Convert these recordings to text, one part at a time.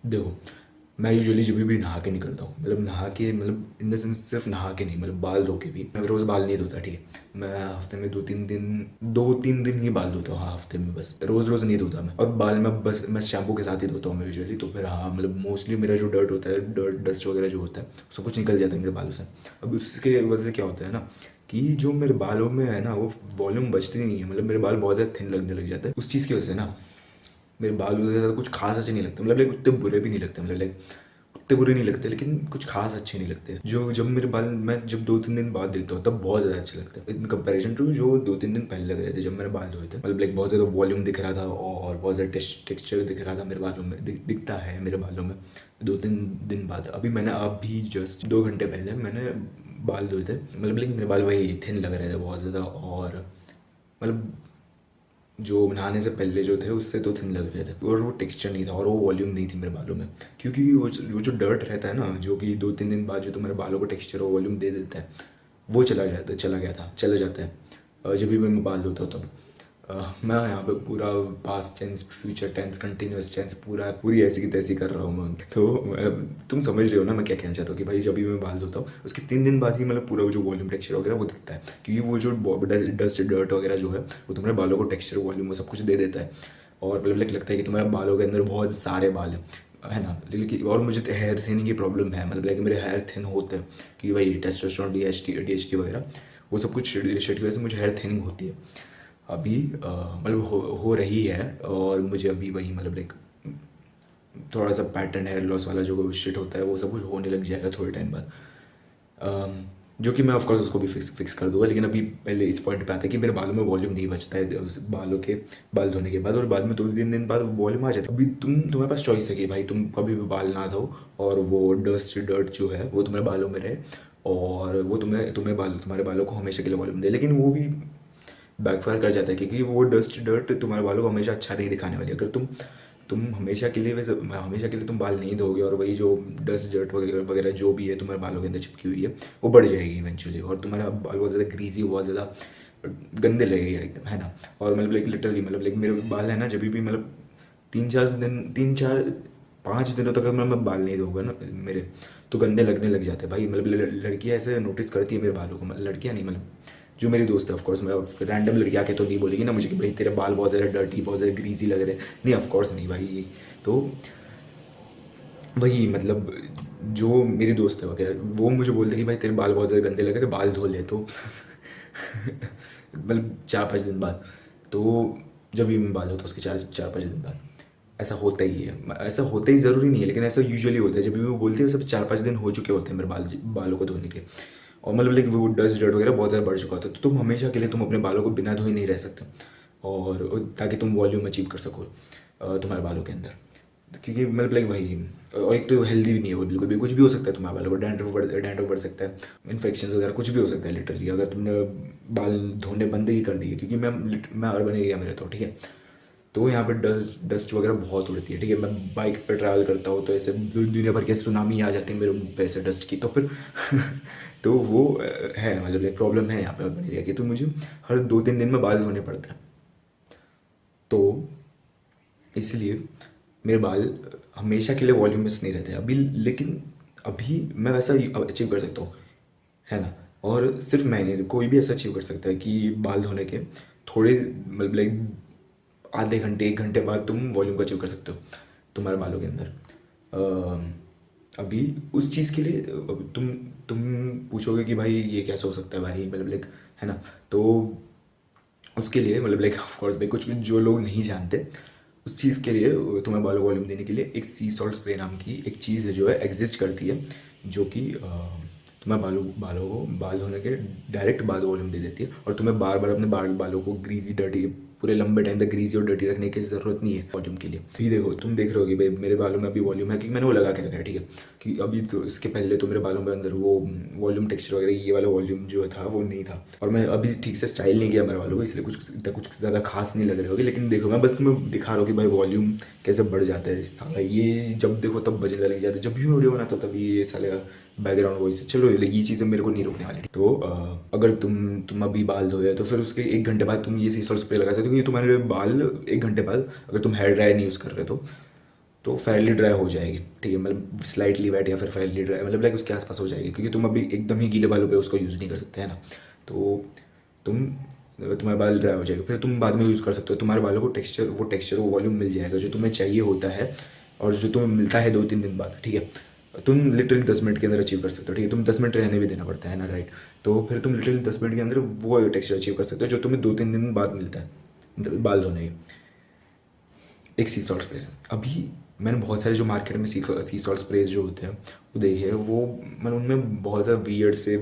देखो, मैं यूजुअली जब भी नहा के निकलता हूँ, मतलब नहा के, मतलब इन द सेंस सिर्फ नहा के नहीं, मतलब बाल धो के भी। मैं रोज़ बाल नहीं धोता, ठीक है। मैं हफ्ते में 2-3 दिन ही बाल धोता हूँ। हाँ, हफ्ते में बस, रोज़ रोज़ नहीं धोता मैं। और बाल मैं बस मैं शैम्पू के साथ ही धोता हूँ मैं यूजुअली। तो फिर हाँ, मतलब मोस्टली मेरा जो डर्ट होता है, डस्ट वगैरह जो होता है, सब कुछ निकल जाता है मेरे बालों से। अब उसके वजह से क्या होता है ना, कि जो मेरे बालों में है ना, वो वॉल्यूम बचती नहीं है। मतलब मेरे बाल बहुत ज़्यादा थिन लगने लग जाते हैं उस चीज़ की वजह से ना। मेरे बाल उधर ज़्यादा कुछ खास अच्छे नहीं लगते, मतलब लाइक उतने बुरे भी नहीं लगते, मतलब लाइक उतने बुरे नहीं लगते, लेकिन कुछ खास अच्छे नहीं लगते। जो जब मेरे बाल मैं जब 2-3 दिन बाद देखता हूँ तब बहुत ज़्यादा अच्छे लगते हैं इन कंपैरिजन टू जो 2-3 दिन पहले लग रहे थे जब मैंने बाल धोए थे। मतलब लाइक बहुत ज़्यादा वॉल्यूम दिख रहा था और बहुत ज़्यादा टेक्सचर दिख रहा था मेरे बालों में, दिखता है मेरे बालों में 2-3 दिन बाद। अभी मैंने अभी जस्ट 2 घंटे पहले मैंने बाल धोए थे, मतलब लाइक मेरे बाल वही थिन लग रहे थे बहुत ज़्यादा। और मतलब जो नहाने से पहले जो थे उससे तो थिन लग रहे थे, और वो टेक्सचर नहीं था और वो वॉल्यूम नहीं थी मेरे बालों में। क्योंकि वो जो डर्ट रहता है ना, जो कि 2-3 दिन बाद जो तुम्हारे बालों को टेक्सचर और वॉल्यूम दे देता है, वो चला जाता है जब भी मैं बाल धोता हूँ तब। मैं यहाँ पे पूरा past tense, future tense, continuous tense, पूरी ऐसी की तैसी कर रहा हूँ मैं। तो तुम समझ रहे हो ना मैं क्या कहना चाहता हूँ, कि भाई जब भी मैं बाल धोता हूँ उसके 3 दिन बाद ही मतलब पूरा जो वॉल्यूम टेक्सचर वगैरह वो दिखता है। क्योंकि वो जो डस्ट डर्ट वगैरह जो है वो तुम्हारे बालों को टेक्सचर, वॉल्यूम, वो सब कुछ दे देता है। और मतलब लगता है कि तुम्हारे बालों के अंदर बहुत सारे बाल हैं, है ना। लेकिन और मुझे तो हेयर थिनिंग की प्रॉब्लम है, मतलब लाइक मेरे हेयर थिन होते हैं कि भाई टेस्टोस्टेरोन, डीएचटी वगैरह वो सब कुछ शेड की वजह से मुझे हेयर थिनिंग होती है। अभी मतलब हो रही है। और मुझे अभी वही मतलब लाइक थोड़ा सा पैटर्न हेयर लॉस वाला जो शिट होता है वो सब कुछ होने लग जाएगा थोड़े टाइम बाद। जो कि मैं ऑफकोर्स उसको भी फिक्स कर दूंगा, लेकिन अभी पहले इस पॉइंट पे आता है कि मेरे बालों में वॉल्यूम नहीं बचता है उस बाल धोने के बाद, और बाद में 2-3 दिन बाद वॉल्यूम आ जाता है। अभी तुम्हारे पास चॉइस है कि भाई तुम कभी भी बाल ना धो और वो डर्ट जो है वो तुम्हारे बालों में रहे, और वो तुम्हारे बालों को हमेशा के लिए वॉल्यूम दे। लेकिन वो भी बैकफायर कर जाता है, क्योंकि वो डस्ट डर्ट तुम्हारे बालों को हमेशा अच्छा नहीं दिखाने वाली। अगर तुम हमेशा के लिए, वैसे हमेशा के लिए तुम बाल नहीं धोगे, और वही जो डस्ट डर्ट वगैरह वगैरह जो भी है तुम्हारे बालों के अंदर चिपकी हुई है वो बढ़ जाएगी इवेंचुअली, और तुम्हारा बाल बहुत ज़्यादा ग्रीजी, बहुत ज़्यादा गंदे लगेगा, है ना। और मतलब लाइक लिटरली, मतलब लाइक मेरे बाल है ना, जब भी मतलब 3-4 5 दिनों तक अगर मैं बाल नहीं धोऊंगा ना मेरे, तो गंदे लगने लग जाते हैं भाई। मतलब लड़कियाँ ऐसे नोटिस करती है मेरे बालों को, मतलब लड़कियाँ नहीं, मतलब जो मेरी दोस्त है। ऑफकोर्स मैं रैंडम लड़की आके तो नहीं बोलेगी ना मुझे कि भाई तेरे बाल बहुत ज़्यादा डर्टी, बहुत ज़्यादा ग्रीजी लग रहे हैं, नहीं ऑफकोर्स नहीं भाई। तो वही मतलब जो मेरी दोस्त है वगैरह वो मुझे बोलते हैं कि भाई तेरे बाल बहुत ज़्यादा गंदे लग रहे हैं, बाल धो ले। तो मतलब 4-5 दिन बाद, तो जब भी मैं बाल धोता हूँ उसके 4-5 दिन बाद ऐसा होता ही है। ऐसा होता ही ज़रूरी नहीं है, लेकिन ऐसा यूजुअली होता है। जब भी वो बोलती है सब 4-5 दिन हो चुके होते हैं मेरे बालों को धोने के, और मतलब लाइक वो डस्ट डर्ट वगैरह बहुत ज़्यादा बढ़ चुका होता है। तो तुम हमेशा के लिए तुम अपने बालों को बिना धोए नहीं रह सकते, और ताकि तुम वॉल्यूम अचीव कर सको तुम्हारे बालों के अंदर। क्योंकि मतलब लाइक वही, और एक तो हेल्दी भी नहीं है वो बिल्कुल भी। कुछ भी हो सकता है तुम्हारे बालों को, डैंड्रफ बढ़ सकता है, इन्फेक्शन वगैरह कुछ भी हो सकता है लिटरली, अगर तुमने बाल धोने बंद ही कर दिए। क्योंकि मैं अर्बन एरिया में रहता हूँ, ठीक है। तो यहाँ पे डस्ट वगैरह बहुत उड़ती है, ठीक है। मैं बाइक पे ट्रैवल करता हूँ तो ऐसे दुनिया भर के सुनामी आ जाती है मेरे मुंह पे ऐसे डस्ट की। तो फिर तो वो है, मतलब एक प्रॉब्लम है यहाँ पे अर्बन एरिया की। तो मुझे हर 2-3 दिन में बाल धोने पड़ते हैं। तो इसलिए मेरे बाल हमेशा के लिए वॉल्यूमस नहीं रहते अभी, लेकिन अभी मैं वैसा अचीव कर सकता हूँ, है ना। और सिर्फ मैं नहीं, कोई भी ऐसा अचीव कर सकता है कि बाल धोने के थोड़े मतलब लाइक आधे घंटे 1 घंटे बाद तुम वॉल्यूम को अचीव कर सकते हो तुम्हारे बालों के अंदर। अभी उस चीज़ के लिए तुम पूछोगे कि भाई ये कैसे हो सकता है भाई, मतलब लाइक, है ना। तो उसके लिए मतलब लाइक ऑफ कोर्स भाई, कुछ जो लोग नहीं जानते उस चीज़ के लिए, तुम्हें बालों को वॉल्यूम देने के लिए एक सी सॉल्ट स्प्रे नाम की एक चीज़ है जो है एग्जिस्ट करती है, जो कि तुम्हें बालों को बाल धोने के डायरेक्ट बाद वॉल्यूम दे देती है, और तुम्हें बार बार अपने बालों को ग्रीजी डर्टी, पूरे लंबे टाइम तक ग्रीजी और डर्टी रखने की ज़रूरत नहीं है वॉल्यूम के लिए। भी देखो, तुम देख रहे हो कि भाई मेरे बालों में अभी वॉल्यूम है क्योंकि मैंने वो लगा के रखा है, ठीक है। कि अभी तो इसके पहले तो मेरे बालों में अंदर वो वॉल्यूम टेक्सचर वगैरह ये वाला वॉल्यूम जो था वो नहीं था, और मैं अभी ठीक से स्टाइल नहीं किया मेरे बालों को, इसलिए कुछ ज़्यादा खास नहीं लग रहे होगी। लेकिन देखो, मैं बस तुम्हें दिखा रहा हूँ कि भाई वॉल्यूम कैसे बढ़ जाता है साला। ये जब देखो तब बजने लग जाता है, जब भी वीडियो बनाता हूँ तभी ये साले बैकग्राउंड वॉइस। चलो ये चीज़ें मेरे को नहीं रोकने वाली। तो अगर तुम अभी बाल धोए तो फिर उसके 1 घंटे बाद तुम ये सी सॉल्ट स्प्रे लगा सकते हो, क्योंकि तुम्हारे बाल 1 घंटे बाद, अगर तुम हेयर ड्रायर नहीं यूज़ कर रहे तो तो फेयरली ड्राई हो जाएगी, ठीक है, मतलब स्लाइटली वेट या फिर फेयरली ड्राई, मतलब लाइक उसके आसपास हो जाएगी, क्योंकि तुम अभी एकदम ही गीले बालों पे उसको यूज़ नहीं कर सकते है ना। तो तुम तुम्हारे बाल ड्राई हो जाएगा, फिर तुम बाद में यूज़ कर सकते हो, तुम्हारे बालों को टेक्सचर वो वॉल्यूम मिल जाएगा जो तुम्हें चाहिए होता है, और जो तुम्हें मिलता है 2-3 दिन बाद, ठीक है। तुम लिटरली 10 मिनट के अंदर अचीव कर सकते हो, ठीक है, तुम 10 मिनट रहने भी देना पड़ता है ना, राइट। तो फिर तुम लिटरली 10 मिनट के अंदर वो टेक्सचर अचीव कर सकते हो जो तुम्हें 2-3 दिन बाद मिलता है, मतलब बाल धोने के। एक सी सॉल्ट स्प्रे। अभी मैंने बहुत सारे जो मार्केट में सी सॉल्ट स्प्रेज जो होते हैं वो देखे हैं, वो मतलब उनमें बहुत ज़्यादा वियर्ड से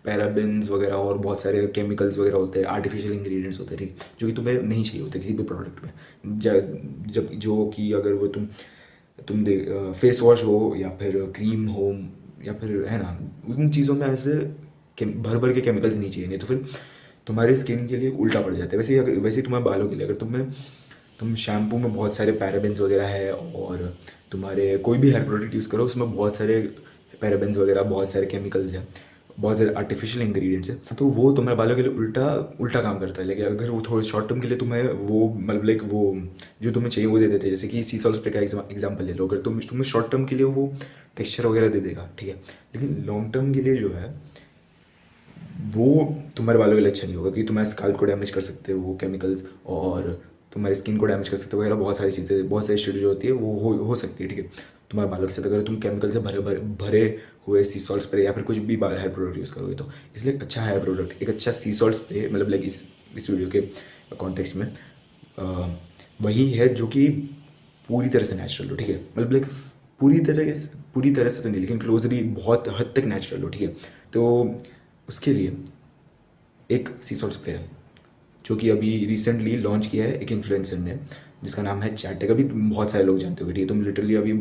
पैराबेन्स वगैरह और बहुत सारे केमिकल्स वगैरह होते हैं, आर्टिफिशियल इंग्रेडिएंट्स होते हैं, ठीक, जो कि तुम्हें नहीं चाहिए होते किसी भी प्रोडक्ट में। जब जो कि अगर वो तुम दे फेस वॉश हो या फिर क्रीम हो या फिर है ना, उन चीज़ों में ऐसे भर भर के केमिकल्स नहीं चाहिए, नहीं तो फिर तुम्हारी स्किन के लिए उल्टा पड़ जाता है। वैसे ही तुम्हारे बालों के लिए अगर तुम शैम्पू में बहुत सारे पैराबेन्स वगैरह है, और तुम्हारे कोई भी हेयर प्रोडक्ट यूज़ करो उसमें बहुत सारे पैराबेन्स वगैरह, बहुत सारे केमिकल्स हैं, बहुत सारे आर्टिफिशियल इंग्रेडिएंट्स हैं, तो वो तुम्हारे बालों के लिए उल्टा उल्टा काम करता है। लेकिन अगर वो थोड़े शॉर्ट टर्म के लिए तुम्हें वो मतलब लाइक वो जो तुम्हें चाहिए वो दे देते हैं, जैसे कि सी सॉल्ट स्प्रे का एग्जाम्पल ले लो, अगर तुम्हें शॉर्ट टर्म के लिए वो टेक्सचर वगैरह दे देगा, ठीक है, लेकिन लॉन्ग टर्म के लिए जो है वो तुम्हारे बालों के लिए अच्छा नहीं होगा, क्योंकि तुम्हारे स्काल्प को डैमेज कर सकते हो वो केमिकल्स, और तुम्हारी स्किन को डैमेज कर सकते हो वगैरह, बहुत सारी चीज़ें, बहुत सारी शेड जो होती है वो हो सकती है, ठीक है, तुम्हारे बालों के साथ अगर तुम केमिकल से भरे हुए सी सॉल्ट स्प्रे या फिर कुछ भी हेयर प्रोडक्ट यूज़ करोगे तो। इसलिए एक अच्छा हेयर प्रोडक्ट, एक अच्छा सी सॉल्ट स्प्रे, मतलब लाइक इस वीडियो के कॉन्टेक्स्ट में वही है जो कि पूरी तरह से नेचुरल हो, ठीक है, मतलब लाइक पूरी तरह से तो नहीं, लेकिन क्लोजली बहुत हद तक नेचुरल हो, ठीक है। तो उसके लिए एक सी सॉल्ट स्प्रे है जो कि अभी रिसेंटली लॉन्च किया है एक इन्फ्लुएंसर ने, जिसका नाम है चैटक। अभी बहुत सारे लोग जानते होगे, ठीक है, तुम लिटरली अभी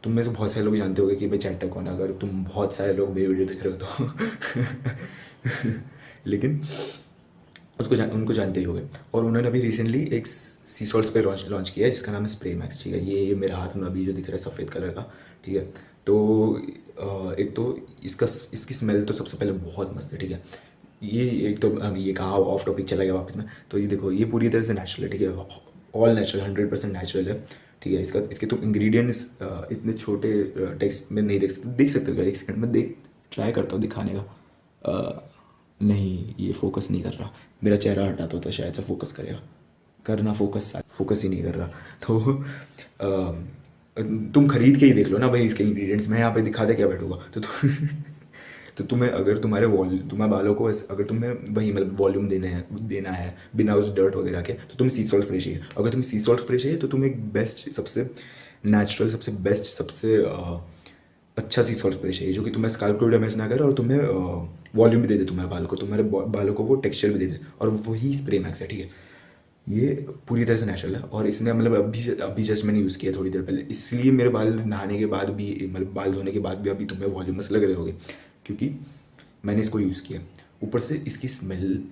तुम में से बहुत सारे लोग जानते होगे कि भाई चैटक कौन है, अगर तुम बहुत सारे लोग मेरी वीडियो देख रहे हो तो लेकिन उनको जानते ही होगे। और उन्होंने अभी रिसेंटली एक सी सॉल्ट स्प्रे लॉन्च किया है जिसका नाम है स्प्रे मैक्स, ठीक है, ये मेरे हाथ में अभी जो दिख रहा है सफ़ेद कलर का, ठीक है। तो एक तो इसकी स्मेल तो सबसे पहले बहुत मस्त है, ठीक है। ये एक तो ये कहा ऑफ टॉपिक चला गया वापस में, तो ये देखो ये पूरी तरह से नेचुरल है, ठीक है, ऑल नेचुरल, 100% नेचुरल है, ठीक है। इसके तुम इंग्रेडिएंट्स इतने छोटे टेक्स्ट में नहीं देख सकते हो क्या? एक सेकंड में ट्राई करता हूँ दिखाने का। नहीं, ये फोकस नहीं कर रहा, मेरा चेहरा हटा तो शायद से फोकस करेगा, करना फोकस ही नहीं कर रहा। तो तुम खरीद के ही देख लो ना भाई इसके इंग्रेडिएंट्स, मैं यहाँ पे दिखाते क्या बैठूंगा। तो तुम्हें अगर तुम्हारे बालों को अगर तुम्हें वही मतलब वॉल्यूम देना है बिना उस डर्ट वगैरह के, तो तुम्हें सी सॉल्ट स्प्रे चाहिए। अगर तुम्हें सी सॉल्ट स्प्रे चाहिए तो तुम्हें एक बेस्ट, सबसे नेचुरल, सबसे बेस्ट, सबसे अच्छा सी सॉल्ट स्प्रे चाहिए जो कि तुम्हें स्काल्प को डैमेज ना करे और तुम्हें वॉल्यूम भी दे दे तुम्हारे बालों को वो टेक्सचर भी दे दे, और वही स्प्रे मैक्स है, ठीक है। ये पूरी तरह से नेचुरल है, और इसने मतलब अभी जस्ट मैंने यूज़ किया थोड़ी देर पहले, इसलिए मेरे बाल नहाने के बाद भी, मतलब बाल धोने के बाद भी अभी तुम्हें वॉल्यूमस लग रहे होगे, क्योंकि मैंने इसको यूज़ किया। ऊपर से इसकी स्मेल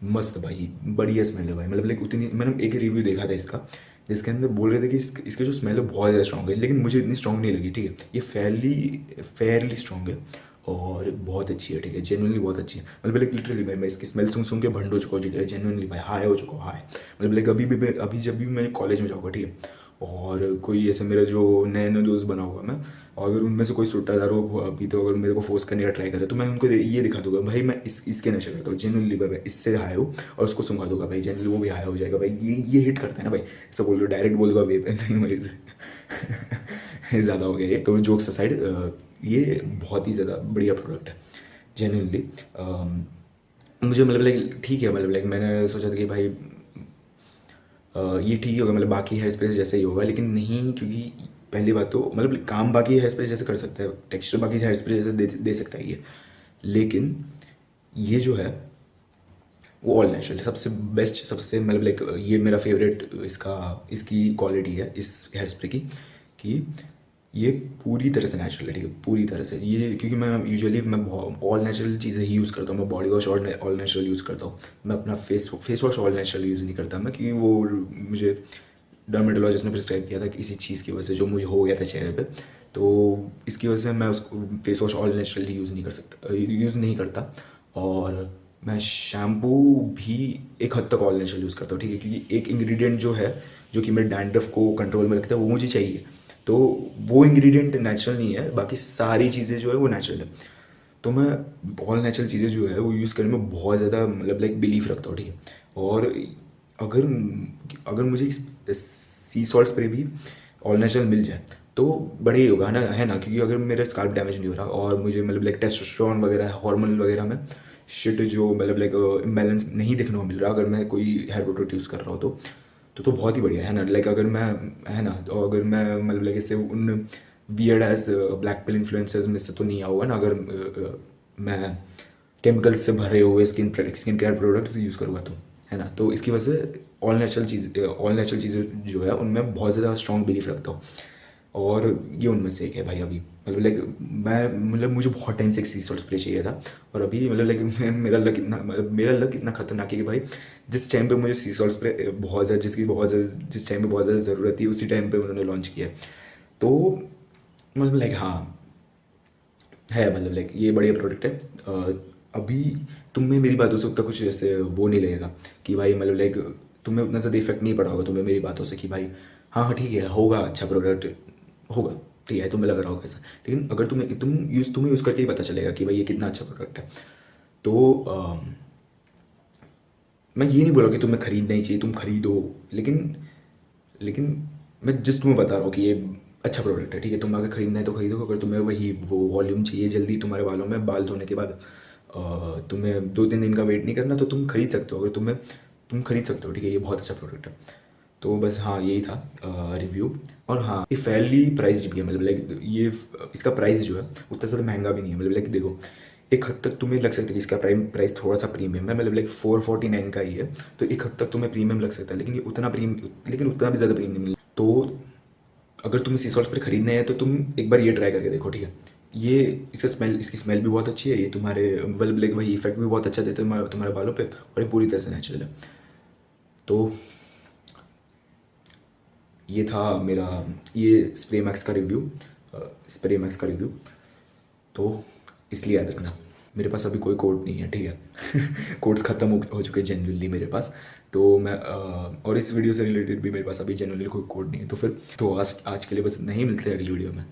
मस्त भाई, बढ़िया स्मेल है भाई, मतलब लाइक उतनी, मैंने एक रिव्यू देखा था इसका जिसके अंदर बोल रहे थे कि इसकी जो स्मेल है बहुत ज़्यादा स्ट्रॉन्ग है, लेकिन मुझे इतनी स्ट्रॉन्ग नहीं लगी, ठीक है। ये फेयरली स्ट्रॉन्ग है और बहुत अच्छी है, ठीक है, जेनुअनली बहुत अच्छी है। मतलब लाइक लिटरली भाई मैं इसकी स्मेल सुन के भंड हो चुका हूँ, जेनुअनली भाई हाई हो चुका हूँ, हाई। मतलब लाइक अभी जब भी मैं कॉलेज में जाऊँगा, ठीक है, और कोई ऐसे मेरा जो नए नए दोस्त बना होगा मैं, और अगर उनमें से कोई सुट्टादार हो अभी, तो अगर मेरे को फोर्स करने का ट्राई करे तो मैं उनको ये दिखा दूंगा भाई मैं इसके नशे करता हूँ जेनुअनली भाई, इससे हाई हो, और उसको सुंघा दूंगा भाई, जेनुअनली वो भी हाई हो जाएगा भाई। ये हिट करता है ना भाई, ऐसा बोल दो, डायरेक्ट बोल दूंगा वे पे नहीं भाई ज़्यादा हो गया ये तो, जोक्स असाइड, ये बहुत ही ज़्यादा बढ़िया प्रोडक्ट है जेनुअनली। मुझे मतलब लाइक ठीक है, मतलब लाइक मैंने सोचा था कि भाई ये ठीक होगा, मतलब बाकी हेयर स्प्रे जैसे ही होगा, लेकिन नहीं, क्योंकि पहली बात तो मतलब काम बाकी हेयर स्प्रे जैसे कर सकता है, टेक्सचर बाकी हेयर स्प्रे जैसे दे सकता है ये, लेकिन ये जो है वो ऑल नेचुरल, सबसे बेस्ट, सबसे मतलब लाइक ये मेरा फेवरेट इसकी क्वालिटी है इस हेयर स्प्रे की, कि ये पूरी तरह से नेचुरल है, ठीक है, पूरी तरह से। ये क्योंकि मैं यूजुअली ऑल नेचुरल चीज़ें ही यूज़ करता हूँ, मैं body wash all natural use करता हूँ, मैं अपना face wash all natural use नहीं करता मैं, क्योंकि वो मुझे डर्मेटोलॉजिस्ट ने प्रिस्क्राइब किया था किसी चीज़ की वजह से जो मुझे हो गया था चेहरे पे, तो इसकी वजह से मैं उसको face wash all naturally use नहीं करता। और मैं शैम्पू भी एक हद तक ऑल नेचुरल यूज़ करता हूँ, ठीक है, क्योंकि एक इंग्रेडिएंट जो है जो कि मेरे डैंड्रफ को कंट्रोल में रखता है, वो मुझे चाहिए। तो वो इंग्रेडिएंट नेचुरल नहीं है, बाकी सारी चीज़ें जो है वो नेचुरल है। तो मैं ऑल नेचुरल चीज़ें जो है वो यूज़ करने में बहुत ज़्यादा मतलब लाइक बिलीफ रखता हूँ, ठीक है। और अगर अगर मुझे सी सॉल्ट स्प्रे भी ऑल नेचुरल मिल जाए तो बड़े ही होगा, है ना, क्योंकि अगर मेरा स्काल्प डैमेज नहीं हो रहा और मुझे मतलब लाइक टेस्टोस्टेरोन वगैरह हार्मोन वगैरह में शिट जो मतलब लाइक इम्बैलेंस नहीं देखने को मिल रहा, अगर मैं कोई हेयर प्रोडक्ट यूज़ कर रहा हूँ तो बहुत ही बढ़िया है ना। लाइक अगर मैं, है ना, तो अगर मैं मतलब लाइक इससे उन वियर्ड एज ब्लैक पिल इन्फ्लुएंसर्स में से तो नहीं आऊँगा ना, अगर मैं केमिकल्स से भरे हुए स्किन केयर प्रोडक्ट्स यूज़ करूँगा तो, है ना। तो इसकी वजह से ऑल नेचुरल चीज़ें जो है उनमें बहुत ज़्यादा स्ट्रॉन्ग बिलीफ रखता हूँ। और ये उनमें से एक है भाई। अभी मतलब लाइक मैं मतलब मुझे बहुत टाइम से एक सी सॉल्ट स्प्रे चाहिए था, और अभी मतलब लाइक मेरा लक इतना खतरनाक है कि भाई जिस टाइम पे मुझे सी सॉल्ट स्प्रे बहुत ज़्यादा जिस टाइम पे बहुत ज़्यादा ज़रूरत थी उसी टाइम पे उन्होंने लॉन्च किया है। तो मतलब लाइक हाँ है, मतलब लाइक ये बढ़िया प्रोडक्ट है। अभी तुम्हें मेरी बातों से उतना कुछ जैसे वो नहीं लगेगा कि भाई मतलब लाइक तुम्हें उतना ज़्यादा इफेक्ट नहीं पड़ा होगा तुम्हें मेरी बातों से कि भाई हाँ हाँ ठीक है होगा, अच्छा प्रोडक्ट होगा, ठीक है, तुम्हें लग रहा होगा ऐसा। लेकिन अगर तुम्हें यूज़ करके ही पता चलेगा कि भाई ये कितना अच्छा प्रोडक्ट है। तो मैं ये नहीं बोला कि तुम्हें खरीदना ही चाहिए, तुम खरीदो, लेकिन लेकिन मैं जिस तुम्हें बता रहा हूँ कि ये अच्छा प्रोडक्ट है, ठीक है। तुम अगर खरीदना है तो खरीदो, अगर तुम्हें वही वो वॉल्यूम चाहिए जल्दी तुम्हारे बालों में, बाल धोने के बाद तुम्हें 2-3 दिन का वेट नहीं करना, तो तुम खरीद सकते हो। अगर तुम खरीद सकते हो, ठीक है, ये बहुत अच्छा प्रोडक्ट है। तो बस हाँ यही था रिव्यू। और हाँ ये फेयरली प्राइस्ड भी है, मतलब लाइक ये इसका प्राइस जो है उतना ज़्यादा महंगा भी नहीं है। मतलब लाइक देखो, एक हद तक तुम्हें लग सकता है कि इसका प्राइस थोड़ा सा प्रीमियम है, मतलब लाइक 449 का ही है, तो एक हद तक तुम्हें प्रीमियम लग सकता है, लेकिन ये उतना भी ज़्यादा प्रीमियम नहीं। तो अगर तुम्हें सी सॉल्ट स्प्रे खरीदना है तो तुम एक बार ये ट्राई करके देखो, ठीक है। ये इसकी स्मेल भी बहुत अच्छी है, ये तुम्हारे मतलब लाइक वही इफेक्ट भी बहुत अच्छा देते हैं तुम्हारे बालों पे, और ये पूरी तरह से नेचुरल है। तो ये था मेरा ये स्प्रे मैक्स का रिव्यू। तो इसलिए याद रखना, मेरे पास अभी कोई कोड नहीं है, ठीक है। कोड्स ख़त्म हो चुके हैं जेन्युइनली मेरे पास। तो मैं और इस वीडियो से रिलेटेड भी मेरे पास अभी जेन्युइनली कोई कोड नहीं है। तो फिर आज के लिए बस नहीं, मिलते हैं अगली वीडियो में।